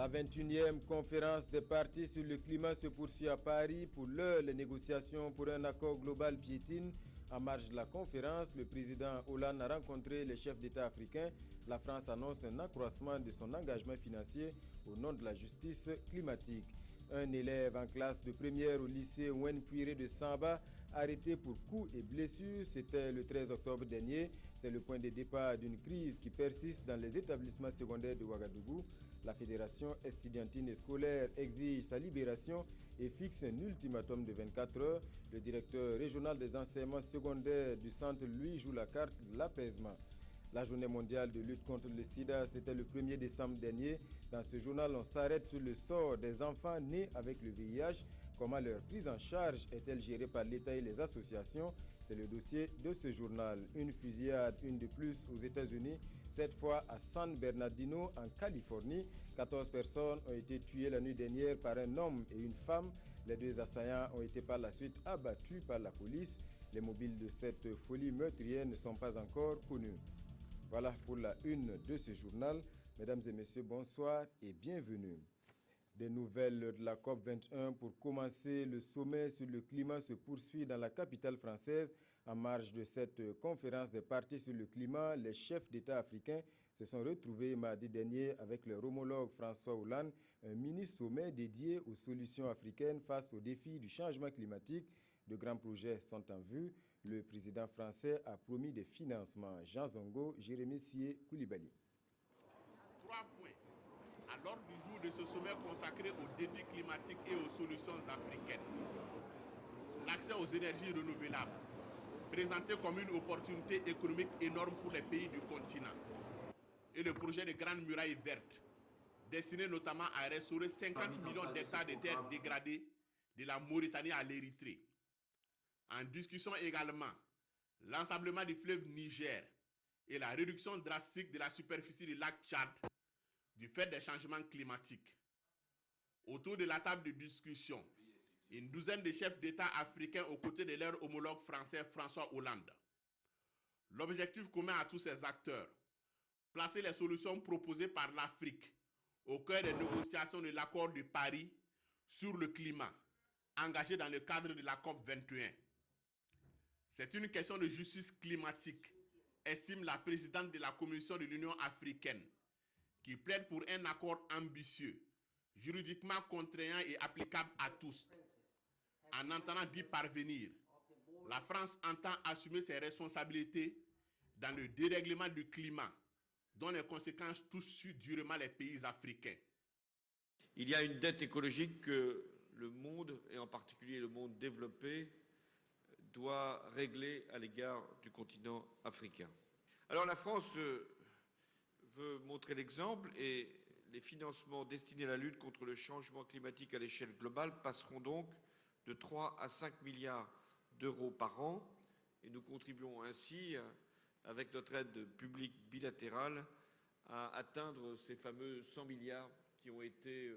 La 21e conférence des partis sur le climat se poursuit à Paris. Pour l'heure, les négociations pour un accord global piétinent. En marge de la conférence, le président Hollande a rencontré les chefs d'État africains. La France annonce un accroissement de son engagement financier au nom de la justice climatique. Un élève en classe de première au lycée Ouen Puiré de Samba, arrêté pour coups et blessures, c'était le 13 octobre dernier. C'est le point de départ d'une crise qui persiste dans les établissements secondaires de Ouagadougou. La fédération estudiantine et scolaire exige sa libération et fixe un ultimatum de 24 heures. Le directeur régional des enseignements secondaires du centre lui joue la carte de l'apaisement. La journée mondiale de lutte contre le sida, c'était le 1er décembre dernier. Dans ce journal, on s'arrête sur le sort des enfants nés avec le VIH. Comment leur prise en charge est-elle gérée par l'État et les associations? C'est le dossier de ce journal. Une fusillade, une de plus aux États-Unis, cette fois à San Bernardino, en Californie. 14 personnes ont été tuées la nuit dernière par un homme et une femme. Les deux assaillants ont été par la suite abattus par la police. Les mobiles de cette folie meurtrière ne sont pas encore connus. Voilà pour la une de ce journal. Mesdames et messieurs, bonsoir et bienvenue. Des nouvelles de la COP21 pour commencer. Le sommet sur le climat se poursuit dans la capitale française. En marge de cette conférence des partis sur le climat, les chefs d'État africains se sont retrouvés mardi dernier avec leur homologue François Hollande, un mini-sommet dédié aux solutions africaines face aux défis du changement climatique. De grands projets sont en vue. Le président français a promis des financements. Jean Zongo, Jérémy Sié, Koulibaly. 3 points à l'ordre du jour de ce sommet consacré aux défis climatiques et aux solutions africaines. L'accès aux énergies renouvelables, présenté comme une opportunité économique énorme pour les pays du continent. Et le projet de Grande Muraille Verte, destiné notamment à restaurer 50 millions d'hectares de terres dégradées de la Mauritanie à l'Érythrée. En discussion également, l'ensablement du fleuve Niger et la réduction drastique de la superficie du lac Tchad du fait des changements climatiques. Autour de la table de discussion, une douzaine de chefs d'État africains aux côtés de leur homologue français François Hollande. L'objectif commun à tous ces acteurs, placer les solutions proposées par l'Afrique au cœur des négociations de l'accord de Paris sur le climat, engagé dans le cadre de la COP21. C'est une question de justice climatique, estime la présidente de la Commission de l'Union africaine, qui plaide pour un accord ambitieux, juridiquement contraignant et applicable à tous. En entendant d'y parvenir, la France entend assumer ses responsabilités dans le dérèglement du climat, dont les conséquences touchent durement les pays africains. Il y a une dette écologique que le monde, et en particulier le monde développé, doit régler à l'égard du continent africain. Alors la France veut montrer l'exemple et les financements destinés à la lutte contre le changement climatique à l'échelle globale passeront donc de 3 à 5 milliards d'euros par an et nous contribuons ainsi, avec notre aide publique bilatérale, à atteindre ces fameux 100 milliards qui ont été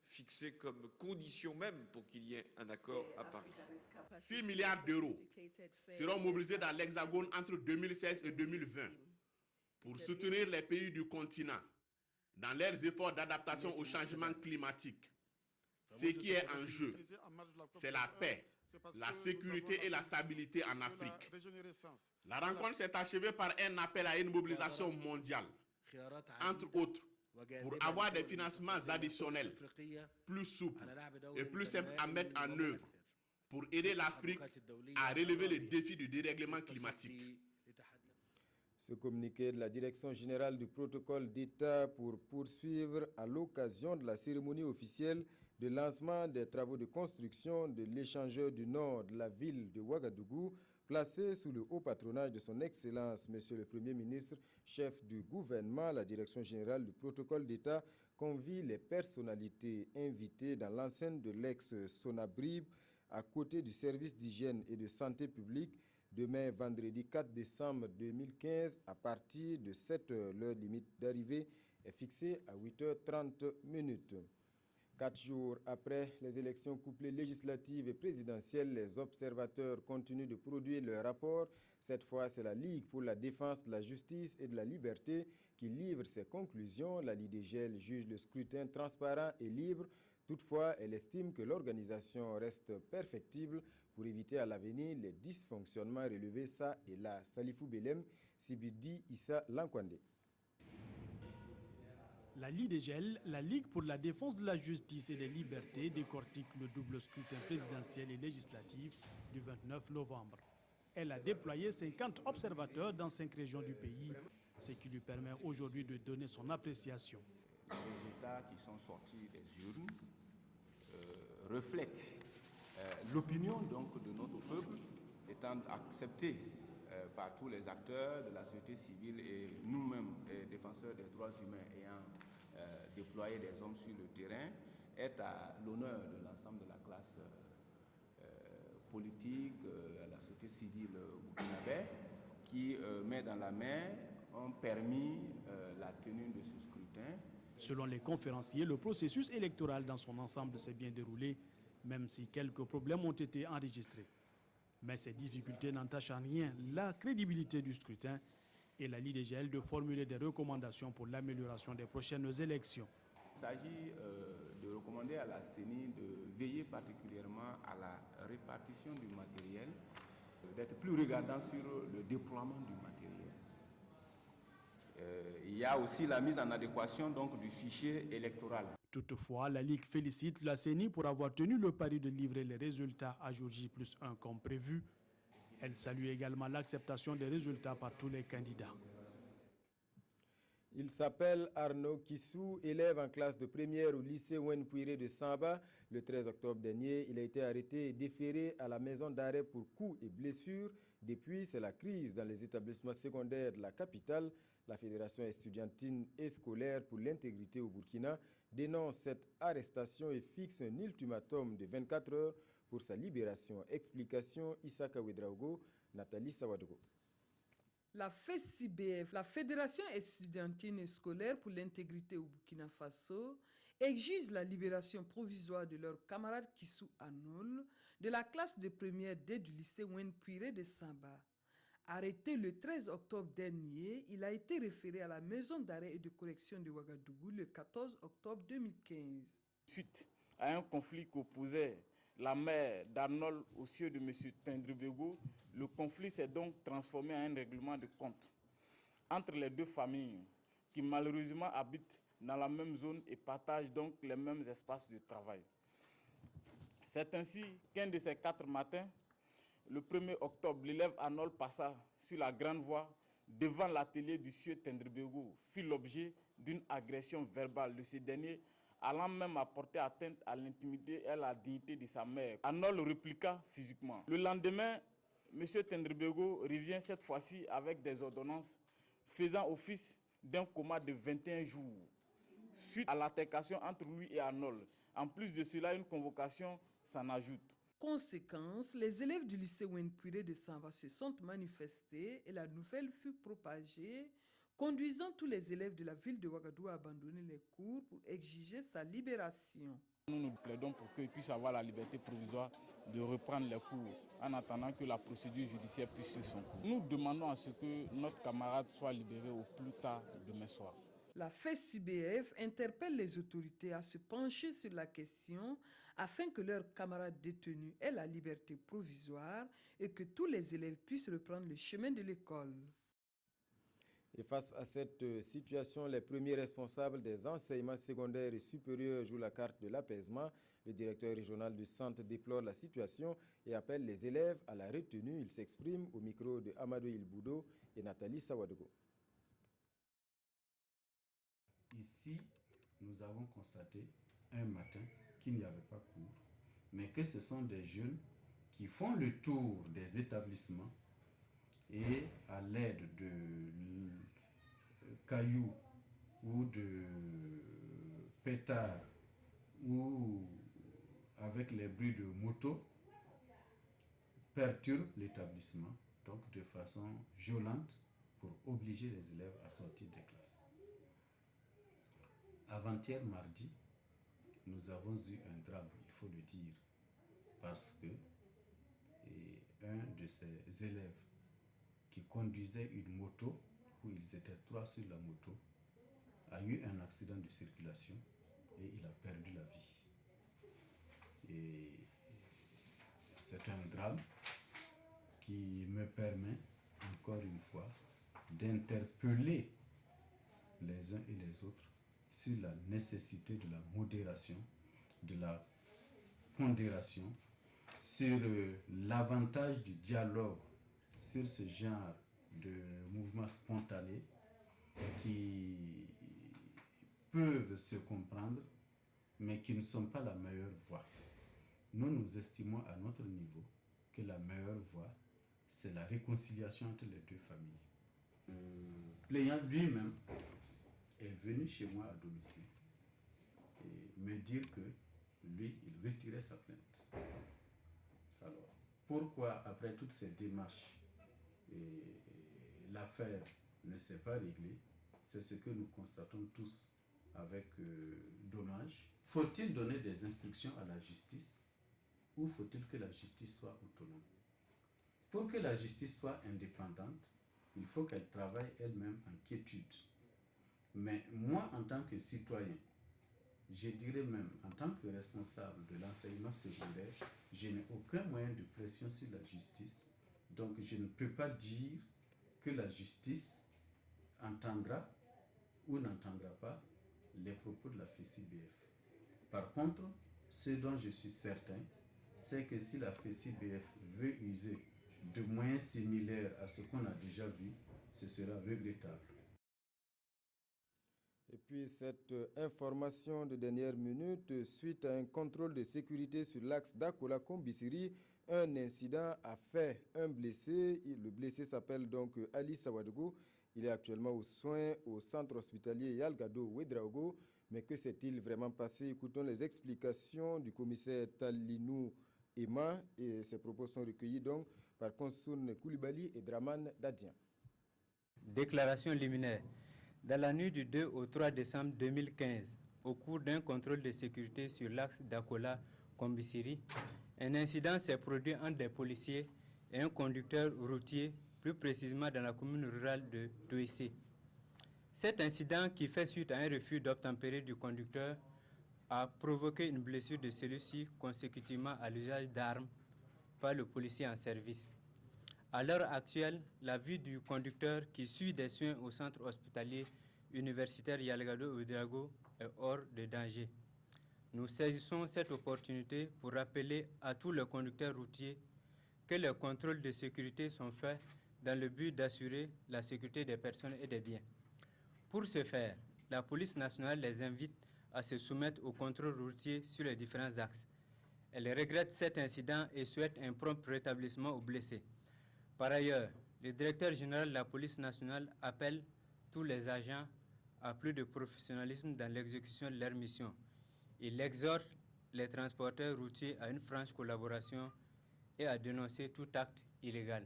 fixés comme condition même pour qu'il y ait un accord à Paris. 6 milliards d'euros seront mobilisés dans l'Hexagone entre 2016 et 2020 pour soutenir les pays du continent dans leurs efforts d'adaptation au changement climatique. Ce qui est en jeu, c'est la paix, la sécurité et la stabilité en Afrique. La rencontre s'est achevée par un appel à une mobilisation mondiale, entre autres, pour avoir des financements additionnels, plus souples et plus simples à mettre en œuvre pour aider l'Afrique à relever le défi du dérèglement climatique. Ce communiqué de la Direction générale du protocole d'État pour poursuivre à l'occasion de la cérémonie officielle de lancement des travaux de construction de l'échangeur du nord de la ville de Ouagadougou, placé sous le haut patronage de son Excellence, Monsieur le Premier ministre, chef du gouvernement. La Direction générale du protocole d'État convie les personnalités invitées dans l'enceinte de l'ex-Sonabrib à côté du service d'hygiène et de santé publique demain, vendredi 4 décembre 2015, à partir de 7 h. L'heure limite d'arrivée est fixée à 8 h 30. 4 jours après les élections couplées législatives et présidentielles, les observateurs continuent de produire leur rapport. Cette fois, c'est la Ligue pour la défense de la justice et de la liberté qui livre ses conclusions. La LIDGL juge le scrutin transparent et libre. Toutefois, elle estime que l'organisation reste perfectible pour éviter à l'avenir les dysfonctionnements relevés ça et là. Salifou Belem, Sibidi Issa Lankwande. La LIDGL, la Ligue pour la défense de la justice et des libertés, décortique le double scrutin présidentiel et législatif du 29 novembre. Elle a déployé 50 observateurs dans 5 régions du pays, ce qui lui permet aujourd'hui de donner son appréciation. Les résultats qui sont sortis des urnes reflètent l'opinion donc de notre peuple, étant acceptée par tous les acteurs de la société civile et nous-mêmes, défenseurs des droits humains ayant déployé des hommes sur le terrain, est à l'honneur de l'ensemble de la classe politique, à la société civile burkinabé, qui, main dans la main, ont permis la tenue de ce scrutin. Selon les conférenciers, le processus électoral dans son ensemble s'est bien déroulé, même si quelques problèmes ont été enregistrés. Mais ces difficultés n'entachent en rien la crédibilité du scrutin et la LIDGL de formuler des recommandations pour l'amélioration des prochaines élections. Il s'agit de recommander à la CENI de veiller particulièrement à la répartition du matériel, d'être plus regardant sur le déploiement du matériel. Il y a aussi la mise en adéquation donc, du fichier électoral. Toutefois, la Ligue félicite la CENI pour avoir tenu le pari de livrer les résultats à jour J+1 comme prévu. Elle salue également l'acceptation des résultats par tous les candidats. Il s'appelle Arnaud Kissou, élève en classe de première au lycée Wenpuire de Samba. Le 13 octobre dernier, il a été arrêté et déféré à la maison d'arrêt pour coups et blessures. Depuis, c'est la crise dans les établissements secondaires de la capitale. La Fédération estudiantine et scolaire pour l'intégrité au Burkina dénonce cette arrestation et fixe un ultimatum de 24 heures pour sa libération. Explication Issaka Ouedraogo, Nathalie Sawadogo. La FESIBF, la Fédération estudiantine et scolaire pour l'intégrité au Burkina Faso, exige la libération provisoire de leur camarade Kissou Anol de la classe de première D du lycée Wenpuire de Samba. Arrêté le 13 octobre dernier, il a été référé à la maison d'arrêt et de correction de Ouagadougou le 14 octobre 2015. Suite à un conflit qu'opposait la mère d'Arnold aux cieux de M. Tendrebego, le conflit s'est donc transformé en un règlement de compte entre les deux familles qui malheureusement habitent dans la même zone et partagent donc les mêmes espaces de travail. C'est ainsi qu'un de ces 4 matins, le 1er octobre, l'élève Arnold passa sur la grande voie devant l'atelier du sieur Tendrebego, fit l'objet d'une agression verbale de ce dernier, allant même apporter atteinte à l'intimité et à la dignité de sa mère. Arnold répliqua physiquement. Le lendemain, M. Tendrebego revient cette fois-ci avec des ordonnances faisant office d'un coma de 21 jours, suite à l'altercation entre lui et Arnold. En plus de cela, une convocation s'en ajoute. Conséquence, les élèves du lycée Wenpuire de Samba se sont manifestés et la nouvelle fut propagée, conduisant tous les élèves de la ville de Ouagadougou à abandonner les cours pour exiger sa libération. Nous nous plaidons pour qu'ils puissent avoir la liberté provisoire de reprendre les cours en attendant que la procédure judiciaire puisse suivre son cours. Nous demandons à ce que notre camarade soit libéré au plus tard demain soir. La FESIBF interpelle les autorités à se pencher sur la question afin que leurs camarades détenus aient la liberté provisoire et que tous les élèves puissent reprendre le chemin de l'école. Et face à cette situation, les premiers responsables des enseignements secondaires et supérieurs jouent la carte de l'apaisement. Le directeur régional du centre déplore la situation et appelle les élèves à la retenue. Il s'exprime au micro de Amadou Ilboudo et Nathalie Sawadogo. Ici, nous avons constaté un matin qu'il n'y avait pas cours, mais que ce sont des jeunes qui font le tour des établissements et à l'aide de cailloux ou de pétards ou avec les bruits de moto perturbent l'établissement, donc de façon violente pour obliger les élèves à sortir des classes. Avant-hier mardi, nous avons eu un drame, il faut le dire, parce que un de ses élèves qui conduisait une moto, où ils étaient 3 sur la moto, a eu un accident de circulation et il a perdu la vie. Et c'est un drame qui me permet, encore une fois, d'interpeller les uns et les autres sur la nécessité de la modération, de la pondération, sur l'avantage du dialogue, sur ce genre de mouvements spontanés qui peuvent se comprendre, mais qui ne sont pas la meilleure voie. Nous estimons à notre niveau que la meilleure voie, c'est la réconciliation entre les deux familles. Le plaignant lui-même est venu chez moi à domicile et me dire que lui, il retirait sa plainte. Alors, pourquoi après toutes ces démarches, l'affaire ne s'est pas réglée? C'est ce que nous constatons tous avec dommage. Faut-il donner des instructions à la justice ou faut-il que la justice soit autonome? Pour que la justice soit indépendante, il faut qu'elle travaille elle-même en quiétude. Mais moi, en tant que citoyen, je dirais même en tant que responsable de l'enseignement secondaire, je n'ai aucun moyen de pression sur la justice. Donc je ne peux pas dire que la justice entendra ou n'entendra pas les propos de la FECIBF. Par contre, ce dont je suis certain, c'est que si la FECIBF veut user de moyens similaires à ce qu'on a déjà vu, ce sera regrettable. Et puis cette information de dernière minute, suite à un contrôle de sécurité sur l'axe Dakola-Kombisiri, un incident a fait un blessé. Le blessé s'appelle donc Ali Sawadogo. Il est actuellement aux soins au centre hospitalier Yalgado Ouedraogo. Mais que s'est-il vraiment passé? Écoutons les explications du commissaire Talinou Ema. Et ces propos sont recueillis donc par Konsoun Koulibaly et Draman Dadian. Déclaration liminaire. Dans la nuit du 2 au 3 décembre 2015, au cours d'un contrôle de sécurité sur l'axe Dakola-Kombisiri, un incident s'est produit entre des policiers et un conducteur routier, plus précisément dans la commune rurale de Douessé. Cet incident, qui fait suite à un refus d'obtempérer du conducteur, a provoqué une blessure de celui-ci consécutivement à l'usage d'armes par le policier en service. À l'heure actuelle, la vie du conducteur qui suit des soins au centre hospitalier universitaire Yalgado Ouedraogo est hors de danger. Nous saisissons cette opportunité pour rappeler à tous les conducteurs routiers que les contrôles de sécurité sont faits dans le but d'assurer la sécurité des personnes et des biens. Pour ce faire, la police nationale les invite à se soumettre au contrôle routier sur les différents axes. Elle regrette cet incident et souhaite un prompt rétablissement aux blessés. Par ailleurs, le directeur général de la police nationale appelle tous les agents à plus de professionnalisme dans l'exécution de leur mission. Il exhorte les transporteurs routiers à une franche collaboration et à dénoncer tout acte illégal.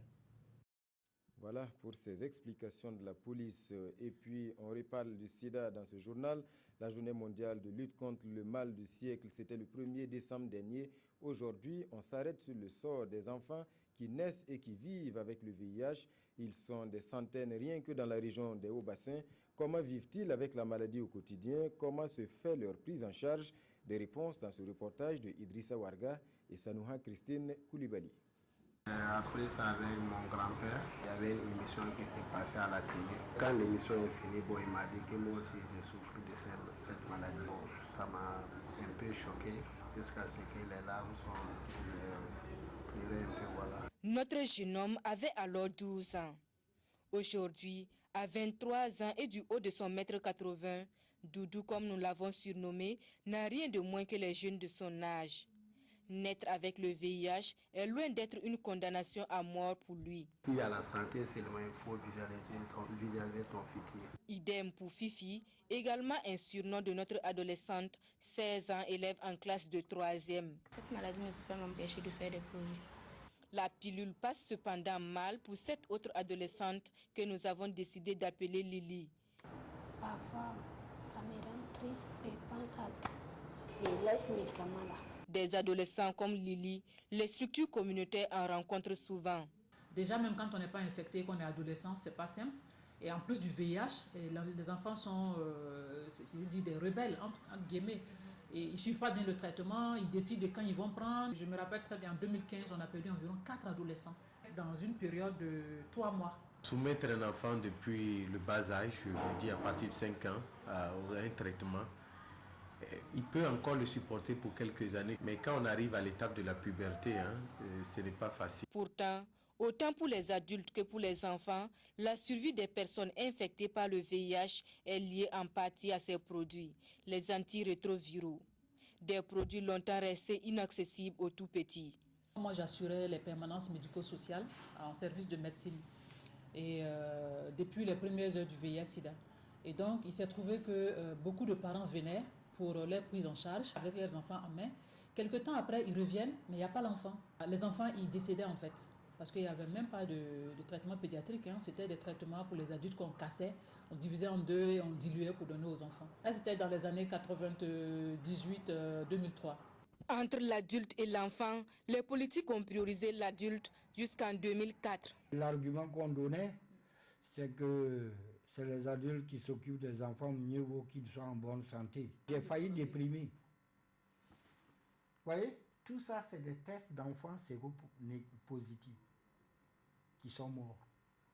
Voilà pour ces explications de la police. Et puis, on reparle du sida dans ce journal. La journée mondiale de lutte contre le mal du siècle, c'était le 1er décembre dernier. Aujourd'hui, on s'arrête sur le sort des enfants qui naissent et qui vivent avec le VIH. Ils sont des centaines rien que dans la région des Hauts-Bassins. Comment vivent-ils avec la maladie au quotidien? Comment se fait leur prise en charge? Des réponses dans ce reportage de Idrissa Warga et Sanouha Christine Koulibaly. Après ça, avec mon grand-père, il y avait une émission qui s'est passée à la télé. Quand l'émission est finie, il m'a dit que moi aussi je souffre de cette maladie. Ça m'a un peu choqué jusqu'à ce que les larmes pleuraient un peu. Voilà. Notre jeune homme avait alors 12 ans. Aujourd'hui, à 23 ans et du haut de son mètre 80, Doudou, comme nous l'avons surnommé, n'a rien de moins que les jeunes de son âge. Naître avec le VIH est loin d'être une condamnation à mort pour lui. S'il y a la santé, seulement il faut visualiser ton futur. Idem pour Fifi, également un surnom de notre adolescente, 16 ans, élève en classe de 3e. Cette maladie ne peut pas m'empêcher de faire des projets. La pilule passe cependant mal pour cette autre adolescente que nous avons décidé d'appeler Lily. Parfois, ça me rend triste et pense à tout. et les médicaments là. Des adolescents comme Lily, les structures communautaires en rencontrent souvent. Déjà, même quand on n'est pas infecté, qu'on est adolescent, c'est pas simple. Et en plus du VIH, les enfants sont des rebelles, entre guillemets. Et ils ne suivent pas bien le traitement, ils décident de quand ils vont prendre. Je me rappelle très bien, en 2015, on a perdu environ 4 adolescents dans une période de 3 mois. Soumettre un enfant depuis le bas âge, je me dis à partir de 5 ans, à un traitement, il peut encore le supporter pour quelques années. Mais quand on arrive à l'étape de la puberté, ce n'est pas facile. Pourtant, autant pour les adultes que pour les enfants, la survie des personnes infectées par le VIH est liée en partie à ces produits, les antirétroviraux. Des produits longtemps restés inaccessibles aux tout-petits. Moi, j'assurais les permanences médico-sociales en service de médecine. Et depuis les premières heures du VIH-Sida. Et donc, il s'est trouvé que beaucoup de parents venaient pour leur prise en charge avec leurs enfants en main. Quelque temps après, ils reviennent, mais il n'y a pas l'enfant. Les enfants, ils décédaient en fait. Parce qu'il n'y avait même pas de traitement pédiatrique. C'était des traitements pour les adultes qu'on cassait, on divisait en deux et on diluait pour donner aux enfants. Ça, c'était dans les années 98-2003. Entre l'adulte et l'enfant, les politiques ont priorisé l'adulte jusqu'en 2004. L'argument qu'on donnait, c'est que c'est les adultes qui s'occupent des enfants, mieux vaut qu'ils soient en bonne santé. J'ai failli déprimer. Vous voyez, tout ça, c'est des tests d'enfants séropositifs qui sont morts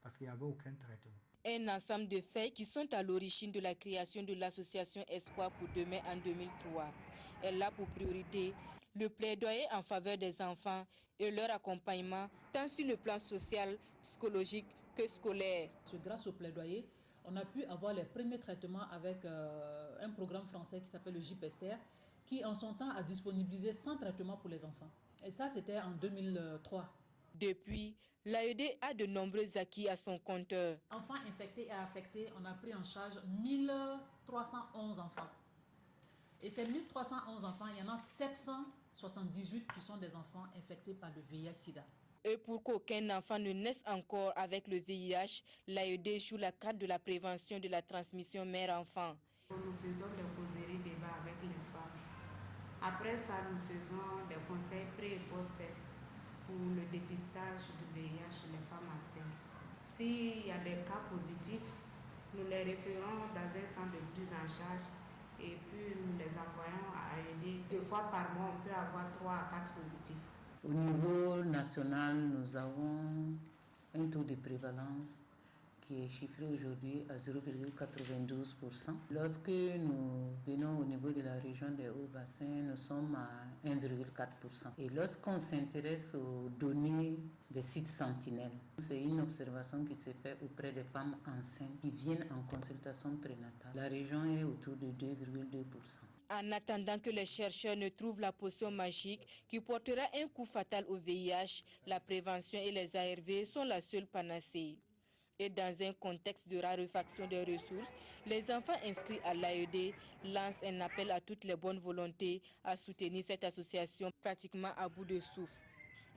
parce qu'il n'y avait aucun traitement. Un ensemble de faits qui sont à l'origine de la création de l'association Espoir pour demain en 2003. Elle a pour priorité le plaidoyer en faveur des enfants et leur accompagnement, tant sur le plan social, psychologique que scolaire. Grâce au plaidoyer, on a pu avoir les premiers traitements avec un programme français qui s'appelle le JPESTER, qui en son temps a disponibilisé 100 traitements pour les enfants. Et ça, c'était en 2003. Depuis, l'AED a de nombreux acquis à son compteur. Enfants infectés et affectés, on a pris en charge 1311 enfants. Et ces 1311 enfants, il y en a 778 qui sont des enfants infectés par le VIH-Sida. Et pour qu'aucun enfant ne naisse encore avec le VIH, l'AED joue la carte de la prévention de la transmission mère-enfant. Nous faisons des causeries débats avec les femmes. Après ça, nous faisons des conseils pré- et post-test pour le dépistage du VIH chez les femmes enceintes. S'il y a des cas positifs, nous les référons dans un centre de prise en charge et puis nous les envoyons à AED. 2 fois par mois, on peut avoir 3 à 4 positifs. Au niveau national, nous avons un taux de prévalence qui est chiffré aujourd'hui à 0,92%. Lorsque nous venons au niveau de la région des Hauts-Bassins, nous sommes à 1,4%. Et lorsqu'on s'intéresse aux données des sites sentinelles, c'est une observation qui se fait auprès des femmes enceintes qui viennent en consultation prénatale. La région est autour de 2,2%. En attendant que les chercheurs ne trouvent la potion magique qui portera un coup fatal au VIH, la prévention et les ARV sont la seule panacée. Et dans un contexte de raréfaction des ressources, les enfants inscrits à l'AED lancent un appel à toutes les bonnes volontés à soutenir cette association pratiquement à bout de souffle.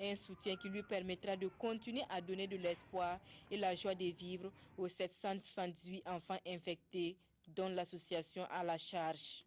Un soutien qui lui permettra de continuer à donner de l'espoir et la joie de vivre aux 778 enfants infectés dont l'association a la charge.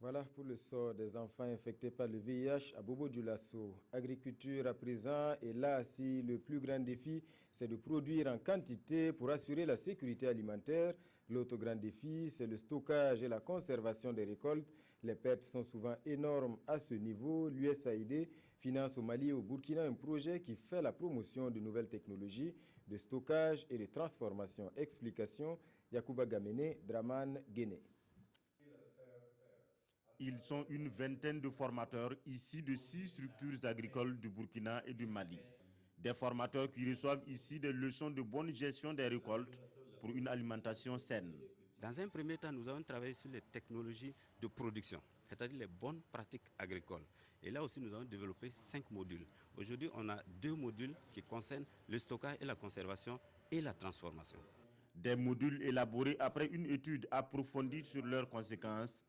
Voilà pour le sort des enfants infectés par le VIH à Bobo-Dioulasso. Agriculture à présent, et là, si le plus grand défi, c'est de produire en quantité pour assurer la sécurité alimentaire. L'autre grand défi, c'est le stockage et la conservation des récoltes. Les pertes sont souvent énormes à ce niveau. L'USAID finance au Mali et au Burkina un projet qui fait la promotion de nouvelles technologies de stockage et de transformation. Explication, Yacouba Gamene, Draman Guéné. Ils sont une vingtaine de formateurs ici de 6 structures agricoles du Burkina et du Mali. Des formateurs qui reçoivent ici des leçons de bonne gestion des récoltes pour une alimentation saine. Dans un premier temps, nous avons travaillé sur les technologies de production, c'est-à-dire les bonnes pratiques agricoles. Et là aussi, nous avons développé 5 modules. Aujourd'hui, on a 2 modules qui concernent le stockage et la conservation et la transformation. Des modules élaborés après une étude approfondie sur leurs conséquences,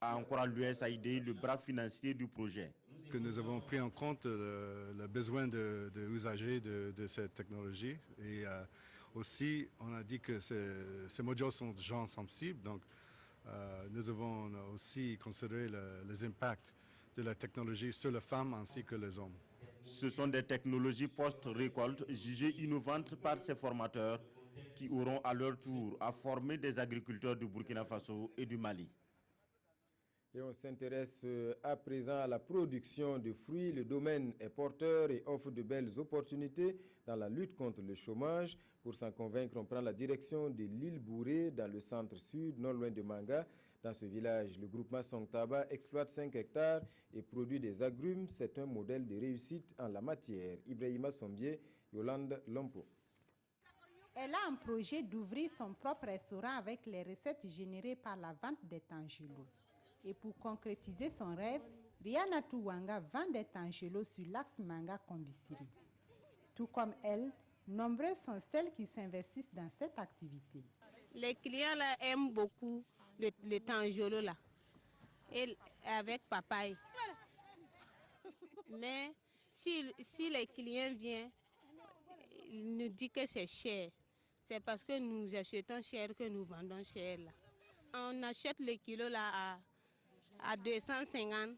a encore l'USAID, le bras financier du projet. Que nous avons pris en compte le besoin de usagers de cette technologie et aussi on a dit que ces modules sont gens sensibles, donc nous devons aussi considérer les impacts de la technologie sur les femmes ainsi que les hommes. Ce sont des technologies post-récolte jugées innovantes par ces formateurs qui auront à leur tour à former des agriculteurs du Burkina Faso et du Mali. Et on s'intéresse à présent à la production de fruits. Le domaine est porteur et offre de belles opportunités dans la lutte contre le chômage. Pour s'en convaincre, on prend la direction de l'île Bouré, dans le centre-sud, non loin de Manga. Dans ce village, le groupement Songtaba exploite 5 hectares et produit des agrumes. C'est un modèle de réussite en la matière. Ibrahima Sombier, Yolande Lompo. Elle a un projet d'ouvrir son propre restaurant avec les recettes générées par la vente des tangelos. Et pour concrétiser son rêve, Rihanna Touwanga vend des tangelos sur l'axe Manga-Kombisiri. Tout comme elle, nombreuses sont celles qui s'investissent dans cette activité. Les clients là aiment beaucoup le tangelo là, et avec papaye. Mais si les clients viennent, ils nous disent que c'est cher. C'est parce que nous achetons cher que nous vendons cher là. On achète les kilos là à 250.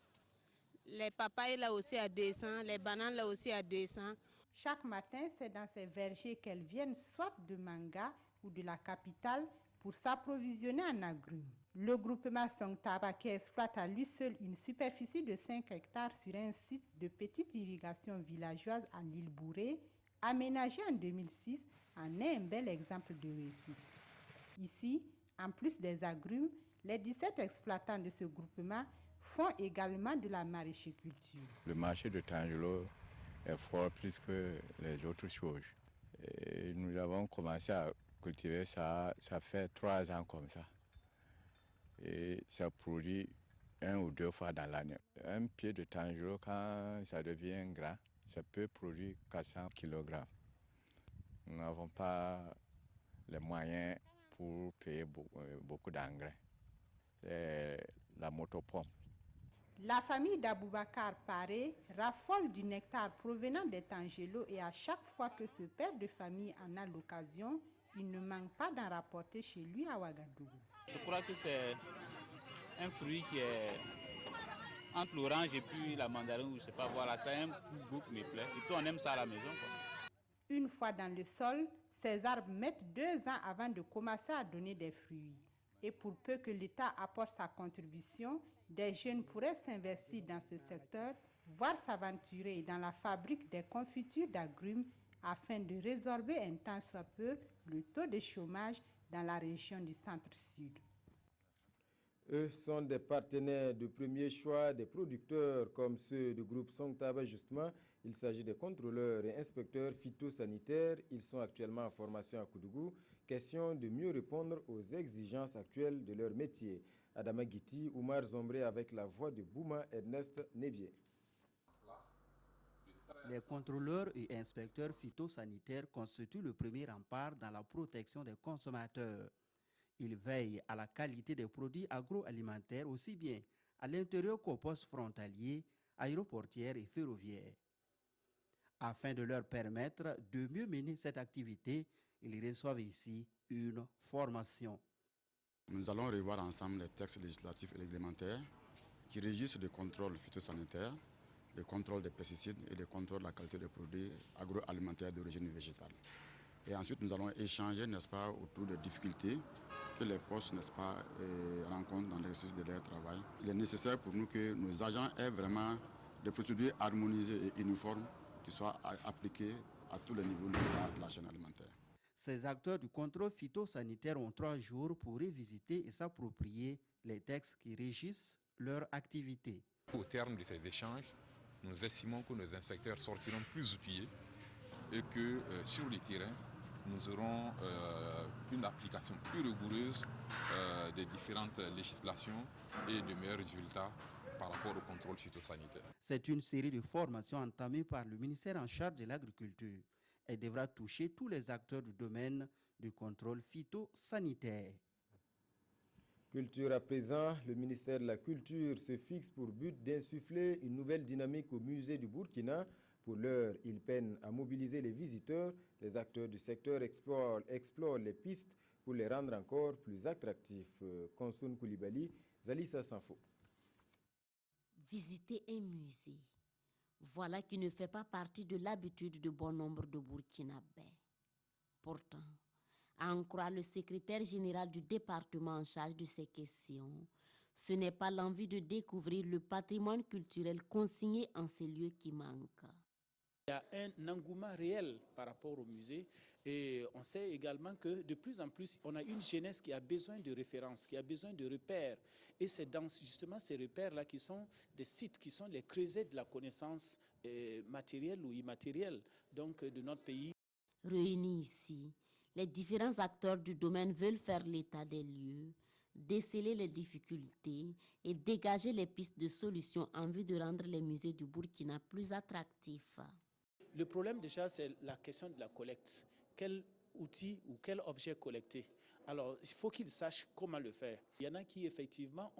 Les papayes là aussi à 200, les bananes là aussi à 200. Chaque matin, c'est dans ces vergers qu'elles viennent soit de Manga ou de la capitale pour s'approvisionner en agrumes. Le groupement Songtaba, qui exploite à lui seul une superficie de 5 hectares sur un site de petite irrigation villageoise à l'île Bouré, aménagé en 2006, en est un bel exemple de réussite. Ici, en plus des agrumes, les 17 exploitants de ce groupement font également de la maraîchiculture. Le marché de Tangelo est fort plus que les autres choses. Et nous avons commencé à cultiver ça fait 3 ans comme ça. Et ça produit 1 ou 2 fois dans l'année. Un pied de Tangelo, quand ça devient grand, ça peut produire 400 kg. Nous n'avons pas les moyens pour payer beaucoup d'engrais. C'est la motopompe. La famille d'Aboubacar Paré raffole du nectar provenant des tangelos et à chaque fois que ce père de famille en a l'occasion, il ne manque pas d'en rapporter chez lui à Ouagadougou. Je crois que c'est un fruit qui est entre l'orange et puis la mandarine, ou je sais pas, voilà, c'est un goût qui me plaît. Et puis on aime ça à la maison, quoi. Une fois dans le sol, ces arbres mettent 2 ans avant de commencer à donner des fruits. Et pour peu que l'État apporte sa contribution, des jeunes pourraient s'investir dans ce secteur, voire s'aventurer dans la fabrique des confitures d'agrumes afin de résorber un tant soit peu le taux de chômage dans la région du centre-sud. Eux sont des partenaires de premier choix des producteurs comme ceux du groupe Songtaba justement. Il s'agit des contrôleurs et inspecteurs phytosanitaires. Ils sont actuellement en formation à Koudougou. Question de mieux répondre aux exigences actuelles de leur métier. Adama Guiti, Oumar Zombré avec la voix de Bouma Ernest Nebier. Les contrôleurs et inspecteurs phytosanitaires constituent le premier rempart dans la protection des consommateurs. Ils veillent à la qualité des produits agroalimentaires aussi bien à l'intérieur qu'aux postes frontaliers, aéroportières et ferroviaires. Afin de leur permettre de mieux mener cette activité, ils reçoivent ici une formation. Nous allons revoir ensemble les textes législatifs et réglementaires qui régissent le contrôle phytosanitaire, le contrôle des pesticides et le contrôle de la qualité des produits agroalimentaires d'origine végétale. Et ensuite, nous allons échanger, n'est-ce pas, autour des difficultés que les postes, n'est-ce pas, rencontrent dans l'exercice de leur travail. Il est nécessaire pour nous que nos agents aient vraiment des procédures harmonisées et uniformes qui soient appliquées à tous les niveaux, n'est-ce pas, de la chaîne alimentaire. Ces acteurs du contrôle phytosanitaire ont 3 jours pour revisiter et s'approprier les textes qui régissent leur activité. Au terme de ces échanges, nous estimons que nos inspecteurs sortiront plus outillés et que sur le terrain, nous aurons une application plus rigoureuse des différentes législations et de meilleurs résultats par rapport au contrôle phytosanitaire. C'est une série de formations entamées par le ministère en charge de l'agriculture. Elle devra toucher tous les acteurs du domaine du contrôle phytosanitaire. Culture à présent, le ministère de la Culture se fixe pour but d'insuffler une nouvelle dynamique au musée du Burkina. Pour l'heure, il peine à mobiliser les visiteurs. Les acteurs du secteur explorent les pistes pour les rendre encore plus attractifs. Konsoun Koulibaly, Zalissa Sanfo. Visiter un musée, voilà qui ne fait pas partie de l'habitude de bon nombre de Burkinabés. Pourtant, à en croire le secrétaire général du département en charge de ces questions, ce n'est pas l'envie de découvrir le patrimoine culturel consigné en ces lieux qui manque. Il y a un engouement réel par rapport au musée et on sait également que de plus en plus, on a une jeunesse qui a besoin de références, qui a besoin de repères. Et c'est dans justement ces repères-là qui sont des sites, qui sont les creusets de la connaissance matérielle ou immatérielle donc, de notre pays. Réunis ici, les différents acteurs du domaine veulent faire l'état des lieux, déceler les difficultés et dégager les pistes de solutions en vue de rendre les musées du Burkina plus attractifs. Le problème déjà, c'est la question de la collecte. Quel outil ou quel objet collecter? Alors, il faut qu'ils sachent comment le faire. Il y en a qui, effectivement,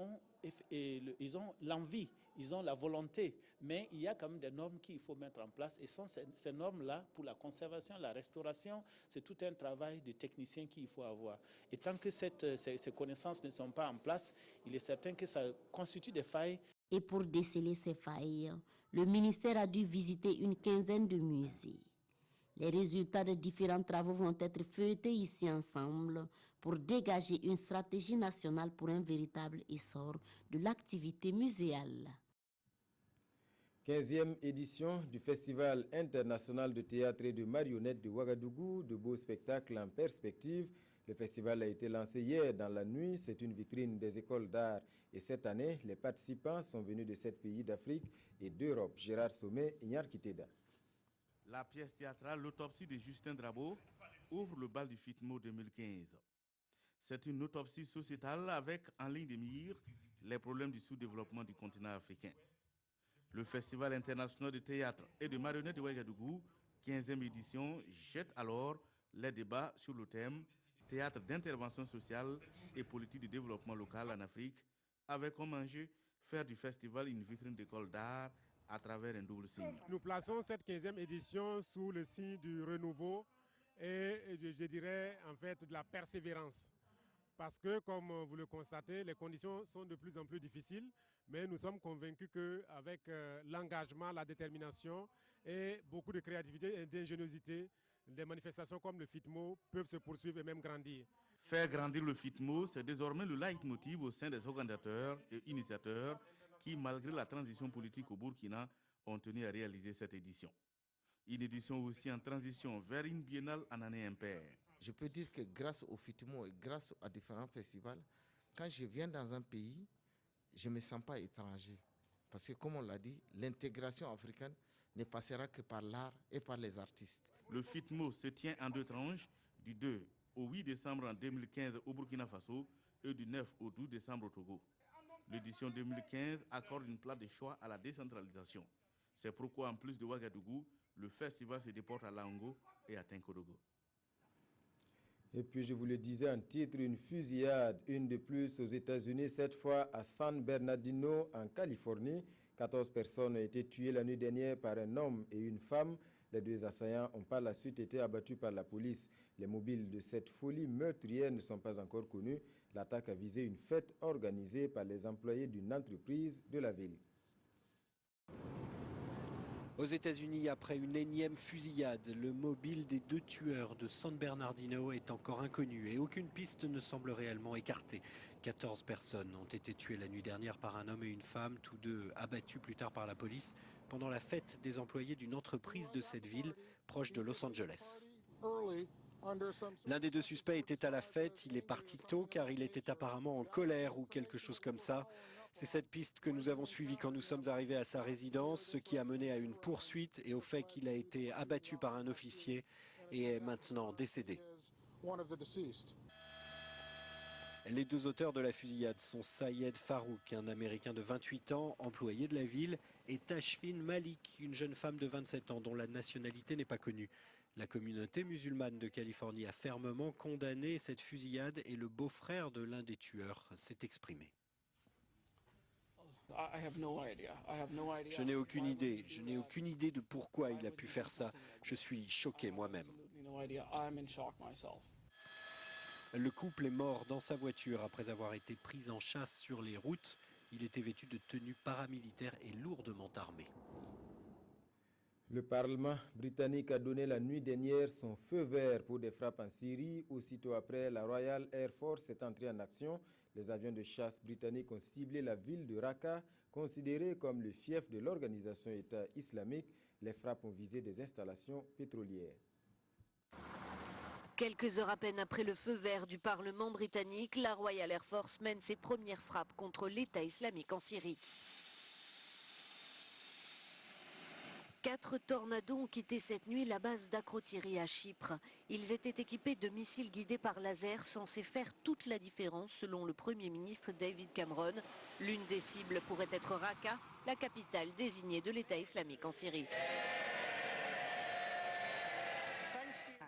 ils ont l'envie, ils ont la volonté, mais il y a quand même des normes qu'il faut mettre en place. Et ces normes-là, pour la conservation, la restauration, c'est tout un travail de technicien qu'il faut avoir. Et tant que ces connaissances ne sont pas en place, il est certain que ça constitue des failles. Et pour déceler ces failles, le ministère a dû visiter une quinzaine de musées. Les résultats des différents travaux vont être feuilletés ici ensemble pour dégager une stratégie nationale pour un véritable essor de l'activité muséale. 15e édition du Festival international de théâtre et de marionnettes de Ouagadougou, de beaux spectacles en perspective. Le festival a été lancé hier dans la nuit. C'est une vitrine des écoles d'art. Et cette année, les participants sont venus de 7 pays d'Afrique et d'Europe. Gérard Sommet et Nyar Kiteda. La pièce théâtrale L'autopsie de Justin Drabo ouvre le bal du FITMO 2015. C'est une autopsie sociétale avec en ligne de mire les problèmes du sous-développement du continent africain. Le Festival international de théâtre et de marionnettes de Ouagadougou, 15e édition, jette alors les débats sur le thème « Théâtre d'intervention sociale et politique de développement local en Afrique » avec comme enjeu faire du festival une vitrine d'école d'art à travers un double signe. Nous plaçons cette 15e édition sous le signe du renouveau et je dirais en fait de la persévérance. Parce que comme vous le constatez, les conditions sont de plus en plus difficiles, mais nous sommes convaincus qu'avec l'engagement, la détermination et beaucoup de créativité et d'ingéniosité, des manifestations comme le FITMO peuvent se poursuivre et même grandir. Faire grandir le FITMO, c'est désormais le leitmotiv au sein des organisateurs et initiateurs qui, malgré la transition politique au Burkina, ont tenu à réaliser cette édition. Une édition aussi en transition vers une biennale en année impaire. Je peux dire que grâce au FITMO et grâce à différents festivals, quand je viens dans un pays, je ne me sens pas étranger. Parce que comme on l'a dit, l'intégration africaine ne passera que par l'art et par les artistes. Le FITMO se tient en 2 tranches, du 2 au 8 décembre en 2015 au Burkina Faso et du 9 au 12 décembre au Togo. L'édition 2015 accorde une place de choix à la décentralisation. C'est pourquoi, en plus de Ouagadougou, le festival se déporte à Lango et à Tinkodogo. Et puis, je vous le disais en titre, une fusillade, une de plus aux États-Unis, cette fois à San Bernardino, en Californie. 14 personnes ont été tuées la nuit dernière par un homme et une femme. Les 2 assaillants ont par la suite été abattus par la police. Les mobiles de cette folie meurtrière ne sont pas encore connus. L'attaque a visé une fête organisée par les employés d'une entreprise de la ville. Aux États-Unis, après une énième fusillade, le mobile des 2 tueurs de San Bernardino est encore inconnu et aucune piste ne semble réellement écartée. 14 personnes ont été tuées la nuit dernière par un homme et une femme, tous 2 abattus plus tard par la police, pendant la fête des employés d'une entreprise de cette ville, proche de Los Angeles. L'un des 2 suspects était à la fête, il est parti tôt car il était apparemment en colère ou quelque chose comme ça. C'est cette piste que nous avons suivie quand nous sommes arrivés à sa résidence, ce qui a mené à une poursuite et au fait qu'il a été abattu par un officier et est maintenant décédé. Les 2 auteurs de la fusillade sont Sayed Farouk, un Américain de 28 ans, employé de la ville, et Tashfin Malik, une jeune femme de 27 ans dont la nationalité n'est pas connue. La communauté musulmane de Californie a fermement condamné cette fusillade et le beau-frère de l'un des tueurs s'est exprimé. Je n'ai aucune idée. Je n'ai aucune idée de pourquoi il a pu faire ça. Je suis choqué moi-même. Le couple est mort dans sa voiture après avoir été pris en chasse sur les routes. Il était vêtu de tenues paramilitaires et lourdement armé. Le Parlement britannique a donné la nuit dernière son feu vert pour des frappes en Syrie. Aussitôt après, la Royal Air Force est entrée en action. Les avions de chasse britanniques ont ciblé la ville de Raqqa, considérée comme le fief de l'organisation État islamique. Les frappes ont visé des installations pétrolières. Quelques heures à peine après le feu vert du Parlement britannique, la Royal Air Force mène ses premières frappes contre l'État islamique en Syrie. 4 tornados ont quitté cette nuit la base d'Akrotiri à Chypre. Ils étaient équipés de missiles guidés par laser censés faire toute la différence selon le Premier ministre David Cameron. L'une des cibles pourrait être Raqqa, la capitale désignée de l'État islamique en Syrie.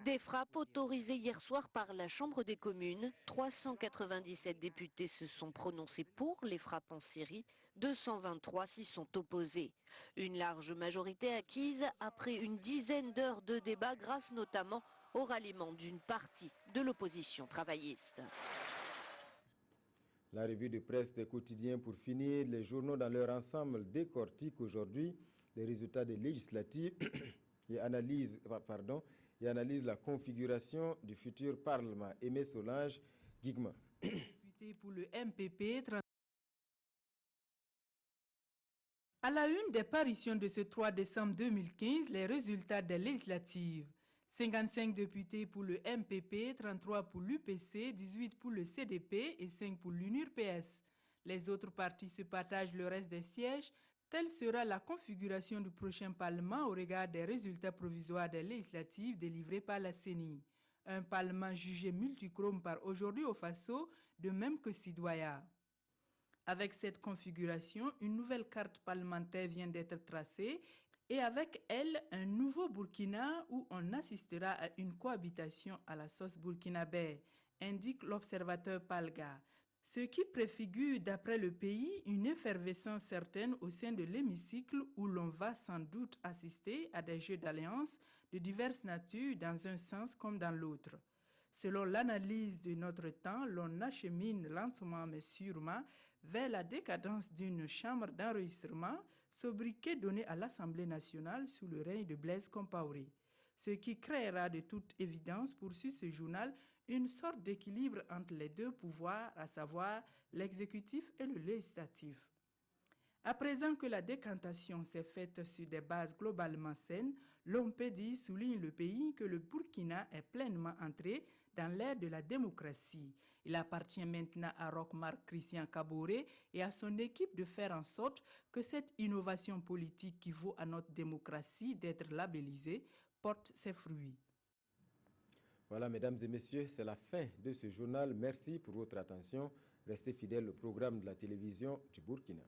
Des frappes autorisées hier soir par la Chambre des communes. 397 députés se sont prononcés pour les frappes en Syrie. 223 s'y sont opposés. Une large majorité acquise après une dizaine d'heures de débat grâce notamment au ralliement d'une partie de l'opposition travailliste. La revue de presse des quotidiens pour finir. Les journaux dans leur ensemble décortiquent aujourd'hui les résultats des législatives et analysent la configuration du futur Parlement. Aimé Solange, Guigma. Pour le MPP, à la une des parutions de ce 3 décembre 2015, les résultats des législatives. 55 députés pour le MPP, 33 pour l'UPC, 18 pour le CDP et 5 pour l'UNUR-PS. Les autres partis se partagent le reste des sièges. Telle sera la configuration du prochain Parlement au regard des résultats provisoires des législatives délivrés par la CENI. Un Parlement jugé multichrome par Aujourd'hui au Faso, de même que Sidoaya. Avec cette configuration, une nouvelle carte parlementaire vient d'être tracée et avec elle, un nouveau Burkina où on assistera à une cohabitation à la sauce burkinabé, indique l'observateur Palga. Ce qui préfigure, d'après le pays, une effervescence certaine au sein de l'hémicycle où l'on va sans doute assister à des jeux d'alliance de diverses natures dans un sens comme dans l'autre. Selon l'analyse de notre temps, l'on achemine lentement mais sûrement vers la décadence d'une chambre d'enregistrement sobriquet donnée à l'Assemblée nationale sous le règne de Blaise Compaoré. Ce qui créera de toute évidence, poursuit ce journal, une sorte d'équilibre entre les deux pouvoirs, à savoir l'exécutif et le législatif. À présent que la décantation s'est faite sur des bases globalement saines, l'on peut dire, souligne le pays, que le Burkina est pleinement entré dans l'ère de la démocratie. Il appartient maintenant à Roch-Marc Christian Kaboré et à son équipe de faire en sorte que cette innovation politique qui vaut à notre démocratie d'être labellisée porte ses fruits. Voilà, mesdames et messieurs, c'est la fin de ce journal. Merci pour votre attention. Restez fidèles au programme de la télévision du Burkina.